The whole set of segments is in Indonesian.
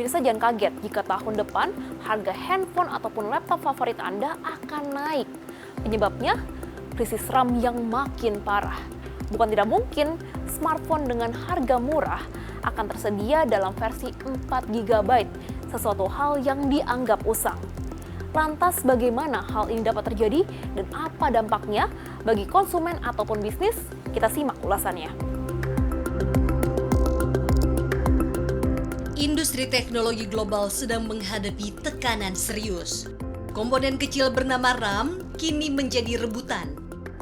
Pemirsa jangan kaget jika tahun depan harga handphone ataupun laptop favorit Anda akan naik. Penyebabnya, krisis RAM yang makin parah. Bukan tidak mungkin smartphone dengan harga murah akan tersedia dalam versi 4 GB, sesuatu hal yang dianggap usang. Lantas bagaimana hal ini dapat terjadi dan apa dampaknya bagi konsumen ataupun bisnis? Kita simak ulasannya. Industri teknologi global sedang menghadapi tekanan serius. Komponen kecil bernama RAM kini menjadi rebutan,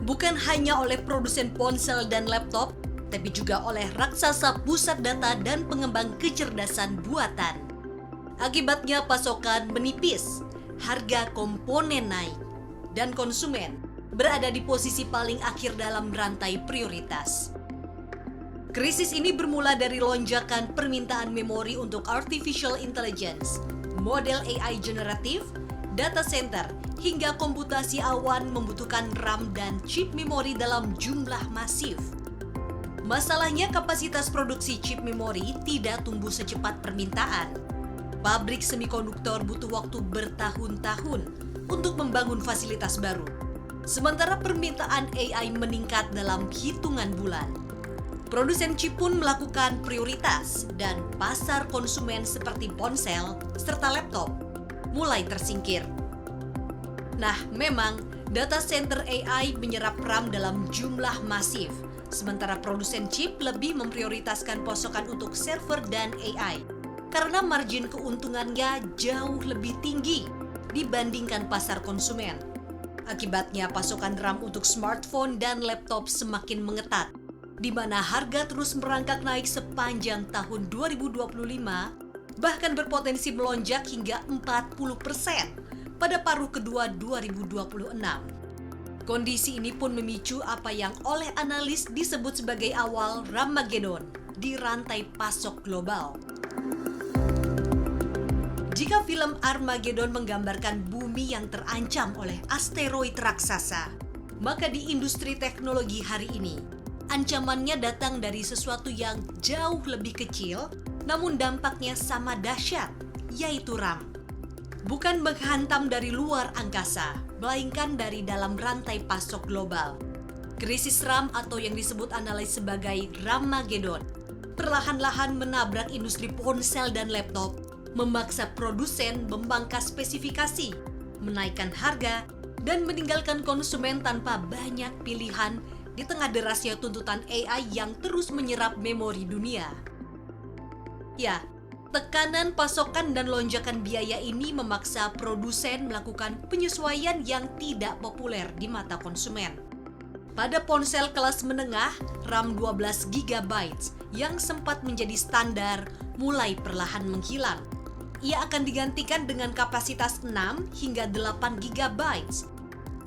bukan hanya oleh produsen ponsel dan laptop, tapi juga oleh raksasa pusat data dan pengembang kecerdasan buatan. Akibatnya pasokan menipis, harga komponen naik, dan konsumen berada di posisi paling akhir dalam rantai prioritas. Krisis ini bermula dari lonjakan permintaan memori untuk artificial intelligence, model AI generatif, data center, hingga komputasi awan membutuhkan RAM dan chip memori dalam jumlah masif. Masalahnya kapasitas produksi chip memori tidak tumbuh secepat permintaan. Pabrik semikonduktor butuh waktu bertahun-tahun untuk membangun fasilitas baru. Sementara permintaan AI meningkat dalam hitungan bulan. Produsen chip pun melakukan prioritas dan pasar konsumen seperti ponsel serta laptop mulai tersingkir. Nah, memang data center AI menyerap RAM dalam jumlah masif, sementara produsen chip lebih memprioritaskan pasokan untuk server dan AI karena margin keuntungannya jauh lebih tinggi dibandingkan pasar konsumen. Akibatnya pasokan RAM untuk smartphone dan laptop semakin mengetat, di mana harga terus merangkak naik sepanjang tahun 2025, bahkan berpotensi melonjak hingga 40% pada paruh kedua 2026. Kondisi ini pun memicu apa yang oleh analis disebut sebagai awal Ramageddon di rantai pasok global. Jika film Armageddon menggambarkan bumi yang terancam oleh asteroid raksasa, maka di industri teknologi hari ini, ancamannya datang dari sesuatu yang jauh lebih kecil, namun dampaknya sama dahsyat, yaitu RAM. Bukan menghantam dari luar angkasa, melainkan dari dalam rantai pasok global. Krisis RAM atau yang disebut analis sebagai Ramageddon, perlahan-lahan menabrak industri ponsel dan laptop, memaksa produsen memangkas spesifikasi, menaikkan harga, dan meninggalkan konsumen tanpa banyak pilihan di tengah derasnya tuntutan AI yang terus menyerap memori dunia. Ya, tekanan pasokan dan lonjakan biaya ini memaksa produsen melakukan penyesuaian yang tidak populer di mata konsumen. Pada ponsel kelas menengah, RAM 12 GB yang sempat menjadi standar mulai perlahan menghilang. Ia akan digantikan dengan kapasitas 6 hingga 8 GB.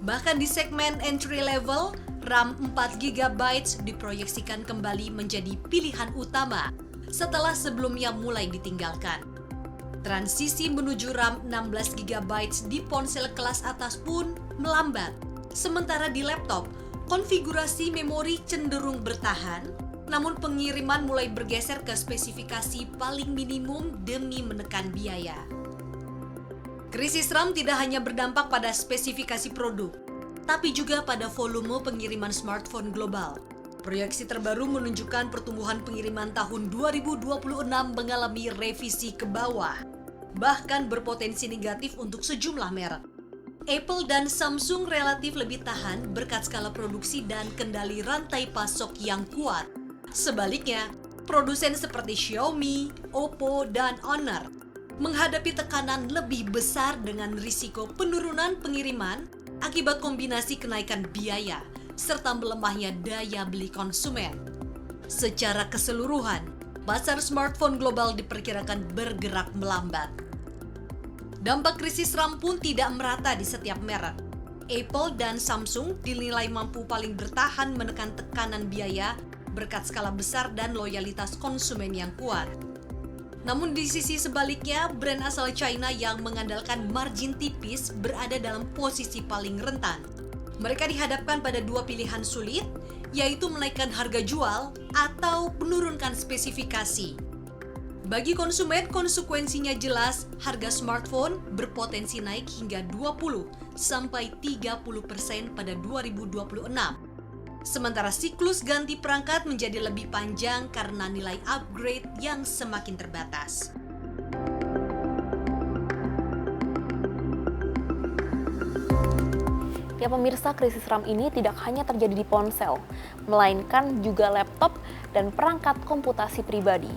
Bahkan di segmen entry level, RAM 4 GB diproyeksikan kembali menjadi pilihan utama setelah sebelumnya mulai ditinggalkan. Transisi menuju RAM 16 GB di ponsel kelas atas pun melambat. Sementara di laptop, konfigurasi memori cenderung bertahan, namun pengiriman mulai bergeser ke spesifikasi paling minimum demi menekan biaya. Krisis RAM tidak hanya berdampak pada spesifikasi produk, tapi juga pada volume pengiriman smartphone global. Proyeksi terbaru menunjukkan pertumbuhan pengiriman tahun 2026 mengalami revisi ke bawah, bahkan berpotensi negatif untuk sejumlah merek. Apple dan Samsung relatif lebih tahan berkat skala produksi dan kendali rantai pasok yang kuat. Sebaliknya, produsen seperti Xiaomi, Oppo, dan Honor menghadapi tekanan lebih besar dengan risiko penurunan pengiriman akibat kombinasi kenaikan biaya serta melemahnya daya beli konsumen. Secara keseluruhan, pasar smartphone global diperkirakan bergerak melambat. Dampak krisis RAM pun tidak merata di setiap merek. Apple dan Samsung dinilai mampu paling bertahan menekan tekanan biaya berkat skala besar dan loyalitas konsumen yang kuat. Namun di sisi sebaliknya, brand asal China yang mengandalkan margin tipis berada dalam posisi paling rentan. Mereka dihadapkan pada dua pilihan sulit, yaitu menaikkan harga jual atau menurunkan spesifikasi. Bagi konsumen, konsekuensinya jelas, harga smartphone berpotensi naik hingga 20-30% pada 2026. Sementara siklus ganti perangkat menjadi lebih panjang karena nilai upgrade yang semakin terbatas. Ya pemirsa, krisis RAM ini tidak hanya terjadi di ponsel, melainkan juga laptop dan perangkat komputasi pribadi.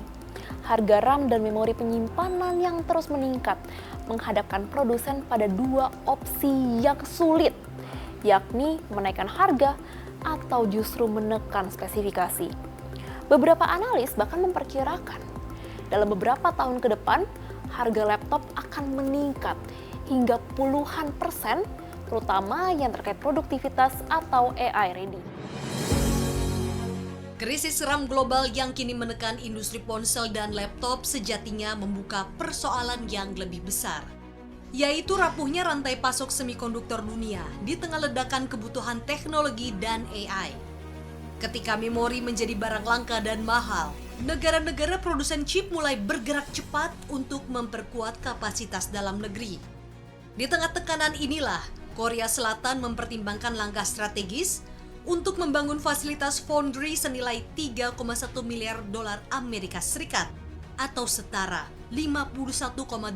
Harga RAM dan memori penyimpanan yang terus meningkat menghadapkan produsen pada dua opsi yang sulit, yakni menaikkan harga atau justru menekan spesifikasi. Beberapa analis bahkan memperkirakan dalam beberapa tahun ke depan harga laptop akan meningkat hingga puluhan persen, terutama yang terkait produktivitas atau AI ready. Krisis RAM global yang kini menekan industri ponsel dan laptop sejatinya membuka persoalan yang lebih besar, yaitu rapuhnya rantai pasok semikonduktor dunia di tengah ledakan kebutuhan teknologi dan AI. Ketika memori menjadi barang langka dan mahal, negara-negara produsen chip mulai bergerak cepat untuk memperkuat kapasitas dalam negeri. Di tengah tekanan inilah, Korea Selatan mempertimbangkan langkah strategis untuk membangun fasilitas foundry senilai 3,1 miliar dolar Amerika Serikat atau setara 51,8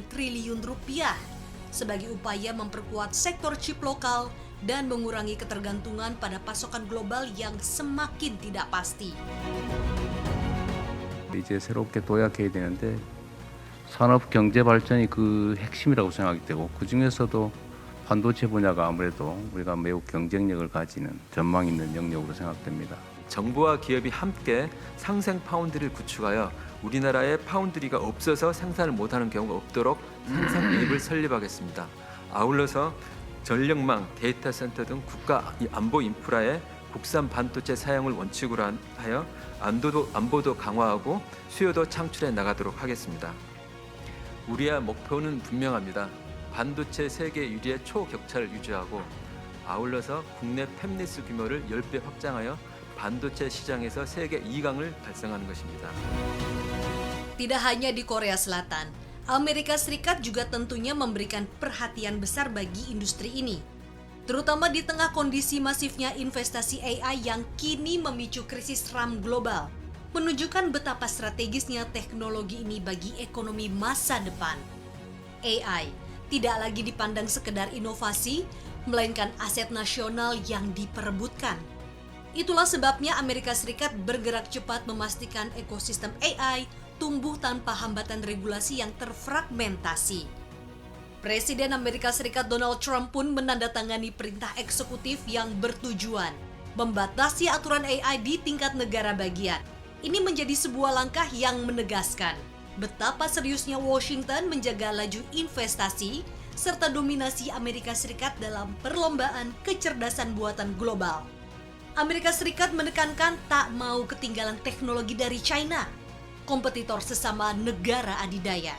triliun rupiah sebagai upaya memperkuat sektor chip lokal dan mengurangi ketergantungan pada pasokan global yang semakin tidak pasti. 이제 새롭게 도약해야 되는데 산업 경제 발전이 그 핵심이라고 생각이 되고 그 중에서도 반도체 분야가 아무래도 우리가 매우 경쟁력을 가지는 전망 있는 영역으로 생각됩니다. 정부와 기업이 함께 상생 파운드리를 구축하여 우리나라에 파운드리가 없어서 생산을 못하는 경우가 없도록 생산 유입을 설립하겠습니다. 아울러서 전력망, 데이터 센터 등 국가 안보 인프라의 국산 반도체 사용을 원칙으로 하여 안보도 강화하고 수요도 창출해 나가도록 하겠습니다. 우리의 목표는 분명합니다. 반도체 세계 1위의 초격차를 유지하고 아울러서 국내 팹리스 규모를 10배 확장하여 반도체 시장에서 세계 2강을 달성하는 것입니다. Tidak hanya di Korea Selatan, Amerika Serikat juga tentunya memberikan perhatian besar bagi industri ini, terutama di tengah kondisi masifnya investasi AI yang kini memicu krisis RAM global, menunjukkan betapa strategisnya teknologi ini bagi ekonomi masa depan. AI tidak lagi dipandang sekedar inovasi, melainkan aset nasional yang diperebutkan. Itulah sebabnya Amerika Serikat bergerak cepat memastikan ekosistem AI tumbuh tanpa hambatan regulasi yang terfragmentasi. Presiden Amerika Serikat Donald Trump pun menandatangani perintah eksekutif yang bertujuan membatasi aturan AI di tingkat negara bagian. Ini menjadi sebuah langkah yang menegaskan betapa seriusnya Washington menjaga laju investasi serta dominasi Amerika Serikat dalam perlombaan kecerdasan buatan global. Amerika Serikat menekankan tak mau ketinggalan teknologi dari China, kompetitor sesama negara adidaya.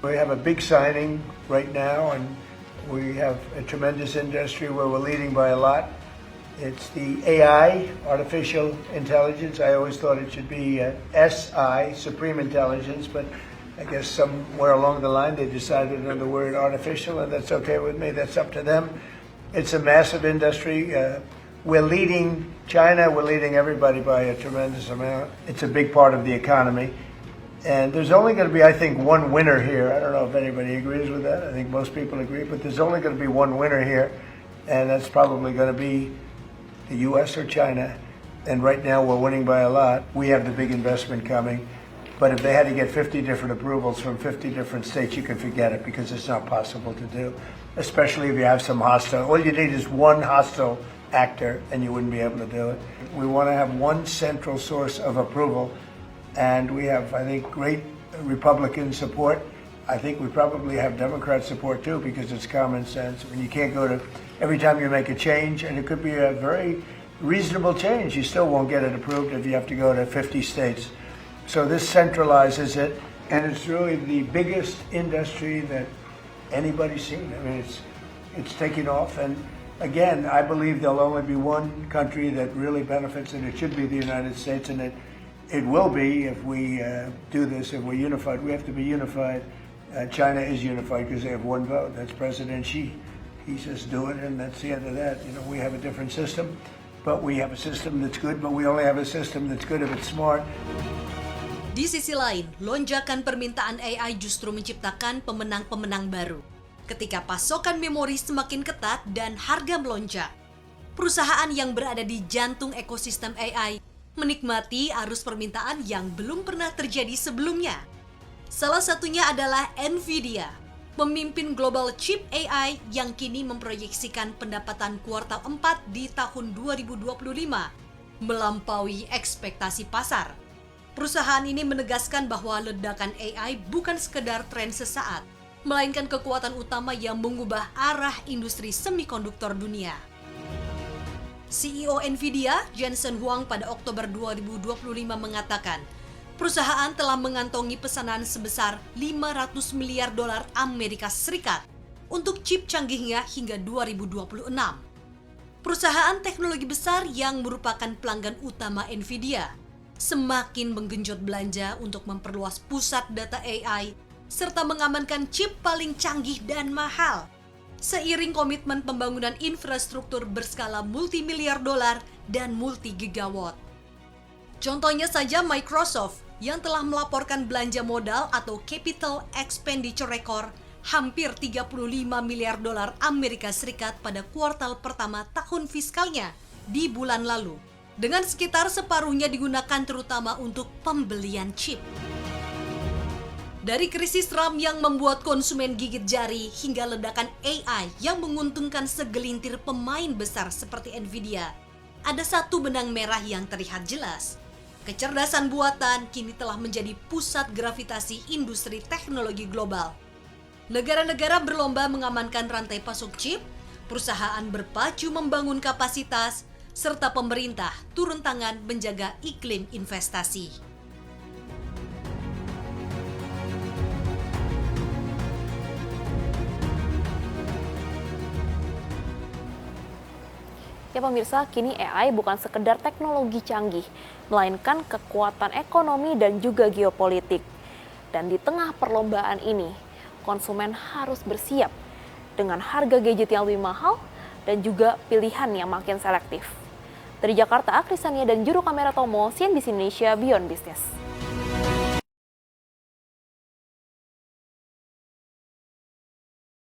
We have a big signing right now, and we have a tremendous industry where we're leading by a lot. It's the AI, artificial intelligence. I always thought it should be SI, supreme intelligence, but I guess somewhere along the line they decided on the word artificial, and that's okay with me. That's up to them. It's a massive industry. We're leading China. We're leading everybody by a tremendous amount. It's a big part of the economy. And there's only going to be, I think, one winner here. I don't know if anybody agrees with that. I think most people agree, but there's only going to be one winner here, and that's probably going to be the U.S. or China. And right now we're winning by a lot. We have the big investment coming. But if they had to get 50 different approvals from 50 different states, you can forget it because it's not possible to do, especially if you have some hostile. All you need is one hostile actor and you wouldn't be able to do it. We want to have one central source of approval, and we have, I think, great Republican support. I think we probably have Democrat support too because it's common sense. When you can't go to, every time you make a change, and it could be a very reasonable change, you still won't get it approved if you have to go to 50 states. So this centralizes it, and it's really the biggest industry that anybody's seen. I mean, it's taking off, and again, I believe there'll only be one country that really benefits, and it should be the United States, and it will be if we do this, if we're unified. We have to be unified. China is unified because they have one vote. That's President Xi. He says do it, and that's the end of that. You know, we have a different system, but we have a system that's good, but we only have a system that's good if it's smart. Di sisi lain, lonjakan permintaan AI justru menciptakan pemenang-pemenang baru. Ketika pasokan memori semakin ketat dan harga melonjak, perusahaan yang berada di jantung ekosistem AI menikmati arus permintaan yang belum pernah terjadi sebelumnya. Salah satunya adalah Nvidia, pemimpin global chip AI yang kini memproyeksikan pendapatan kuartal 4 di tahun 2025 melampaui ekspektasi pasar. Perusahaan ini menegaskan bahwa ledakan AI bukan sekedar tren sesaat, melainkan kekuatan utama yang mengubah arah industri semikonduktor dunia. CEO Nvidia, Jensen Huang pada Oktober 2025 mengatakan, perusahaan telah mengantongi pesanan sebesar 500 miliar dolar Amerika Serikat untuk chip canggihnya hingga 2026. Perusahaan teknologi besar yang merupakan pelanggan utama Nvidia semakin menggenjot belanja untuk memperluas pusat data AI serta mengamankan chip paling canggih dan mahal, seiring komitmen pembangunan infrastruktur berskala multimiliar dolar dan multi-gigawatt. Contohnya saja Microsoft yang telah melaporkan belanja modal atau capital expenditure rekor hampir 35 miliar dolar Amerika Serikat pada kuartal pertama tahun fiskalnya di bulan lalu, dengan sekitar separuhnya digunakan terutama untuk pembelian chip. Dari krisis RAM yang membuat konsumen gigit jari hingga ledakan AI yang menguntungkan segelintir pemain besar seperti Nvidia, ada satu benang merah yang terlihat jelas. Kecerdasan buatan kini telah menjadi pusat gravitasi industri teknologi global. Negara-negara berlomba mengamankan rantai pasok chip, perusahaan berpacu membangun kapasitas, serta pemerintah turun tangan menjaga iklim investasi. Ya pemirsa, kini AI bukan sekedar teknologi canggih, melainkan kekuatan ekonomi dan juga geopolitik. Dan di tengah perlombaan ini, konsumen harus bersiap dengan harga gadget yang lebih mahal dan juga pilihan yang makin selektif. Dari Jakarta, Akrisania dan juru kamera Tomo, CNBC Indonesia Beyond Business.